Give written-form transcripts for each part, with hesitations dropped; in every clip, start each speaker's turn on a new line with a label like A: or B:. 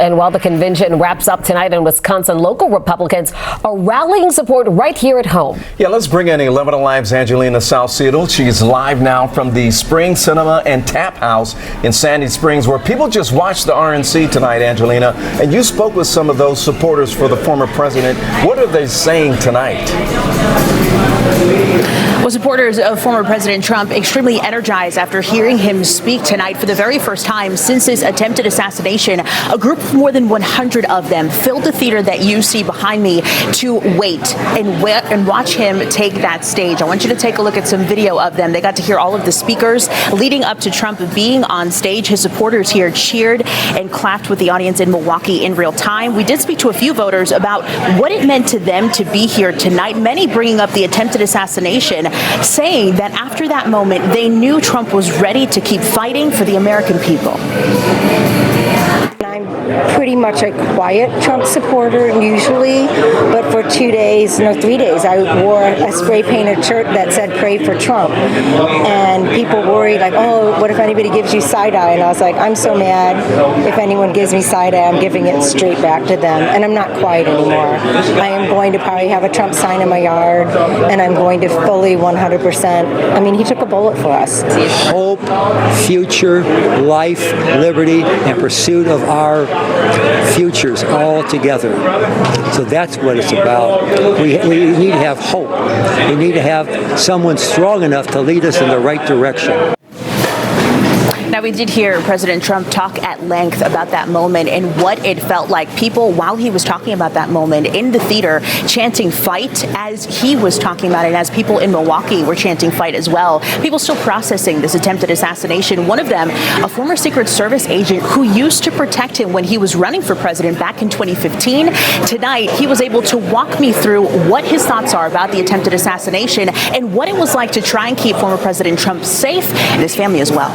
A: And while the convention wraps up tonight in Wisconsin, local Republicans are rallying support right here at home.
B: Yeah, let's bring in 11 Alive's Angelina Salcedo. She's live now from the Spring Cinema and Tap House in Sandy Springs, where people just watched the RNC tonight, Angelina. And you spoke with some of those supporters for the former president. What are they saying tonight?
C: Well, supporters of former President Trump extremely energized after hearing him speak tonight for the very first time since his attempted assassination. A group of more than 100 of them filled the theater that you see behind me to wait and watch him take that stage. I want you to take a look at some video of them. They got to hear all of the speakers leading up to Trump being on stage. His supporters here cheered and clapped with the audience in Milwaukee in real time. We did speak to a few voters about what it meant to them to be here tonight, many bringing up the attempted assassination, saying that after that moment, they knew Trump was ready to keep fighting for the American people.
D: I'm pretty much a quiet Trump supporter usually, but for 3 days, I wore a spray painted shirt that said "Pray for Trump," and people worried like, "Oh, what if anybody gives you side eye?" And I was like, "I'm so mad. If anyone gives me side eye, I'm giving it straight back to them." And I'm not quiet anymore. I am going to probably have a Trump sign in my yard, and I'm going to fully 100%. I mean, he took a bullet for us.
E: Hope, future, life, liberty, and pursuit of our futures all together. So that's what it's about. We need to have hope. We need to have someone strong enough to lead us in the right direction.
C: Now, we did hear President Trump talk at length about that moment and what it felt like. People, while he was talking about that moment in the theater, chanting "fight" as he was talking about it, as people in Milwaukee were chanting "fight" as well. People still processing this attempted assassination. One of them, a former Secret Service agent who used to protect him when he was running for president back in 2015. Tonight, he was able to walk me through what his thoughts are about the attempted assassination and what it was like to try and keep former President Trump safe and his family as well.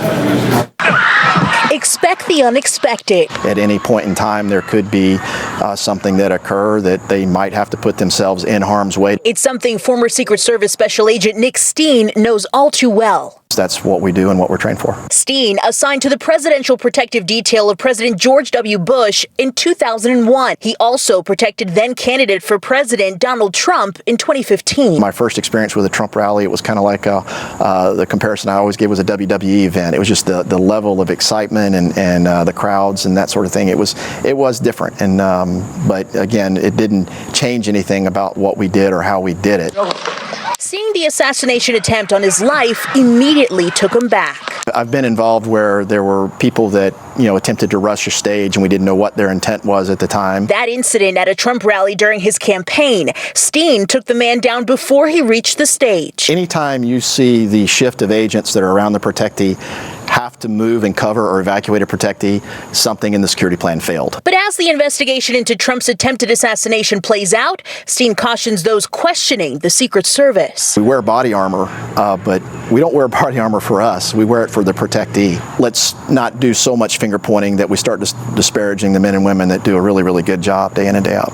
C: Expect the unexpected.
F: At any point in time, there could be something that occur that they might have to put themselves in harm's way.
C: It's something former Secret Service Special Agent Nick Steen knows all too well.
F: That's what we do and what we're trained for.
C: Steen, assigned to the Presidential Protective Detail of President George W. Bush in 2001. He also protected then-candidate for president Donald Trump in 2015.
F: My first experience with a Trump rally, it was kind of like the comparison I always gave was a WWE event. It was just the level of excitement and the crowds and that sort of thing. It was different. And but again, it didn't change anything about what we did or how we did it.
C: Seeing the assassination attempt on his life immediately took him back.
F: I've been involved where there were people that, attempted to rush a stage and we didn't know what their intent was at the time.
C: That incident at a Trump rally during his campaign, Steen took the man down before he reached the stage.
F: Anytime you see the shift of agents that are around the protectee have to move and cover or evacuate a protectee, something in the security plan failed.
C: But as the investigation into Trump's attempted assassination plays out, Steen cautions those questioning the Secret Service.
F: We wear body armor, but we don't wear body armor for us. We wear it for the protectee. Let's not do so much finger pointing that we start disparaging the men and women that do a really, really good job day in and day out.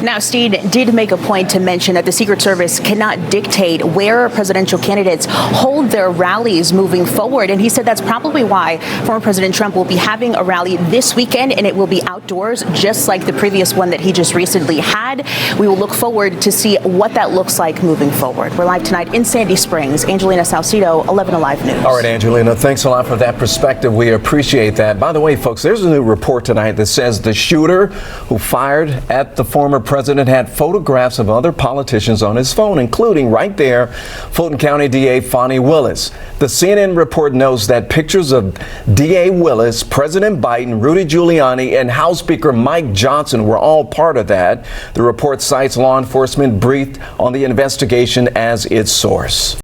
C: Now, Steen did make a point to mention that the Secret Service cannot dictate where presidential candidates hold their rallies moving forward. And he said that's probably why former President Trump will be having a rally this weekend, and it will be outdoors, just like the previous one that he just recently had. We will look forward to see what that looks like moving forward. We're live tonight in Sandy Springs. Angelina Salcedo, 11 Alive News.
B: All right, Angelina, thanks a lot for that perspective. We appreciate that. By the way, folks, there's a new report tonight that says the shooter who fired at the former president had photographs of other politicians on his phone, including right there, Fulton County DA Fani Willis. The CNN report notes that pictures of DA Willis, President Biden, Rudy Giuliani, and House Speaker Mike Johnson were all part of that. The report cites law enforcement briefed on the investigation as its source.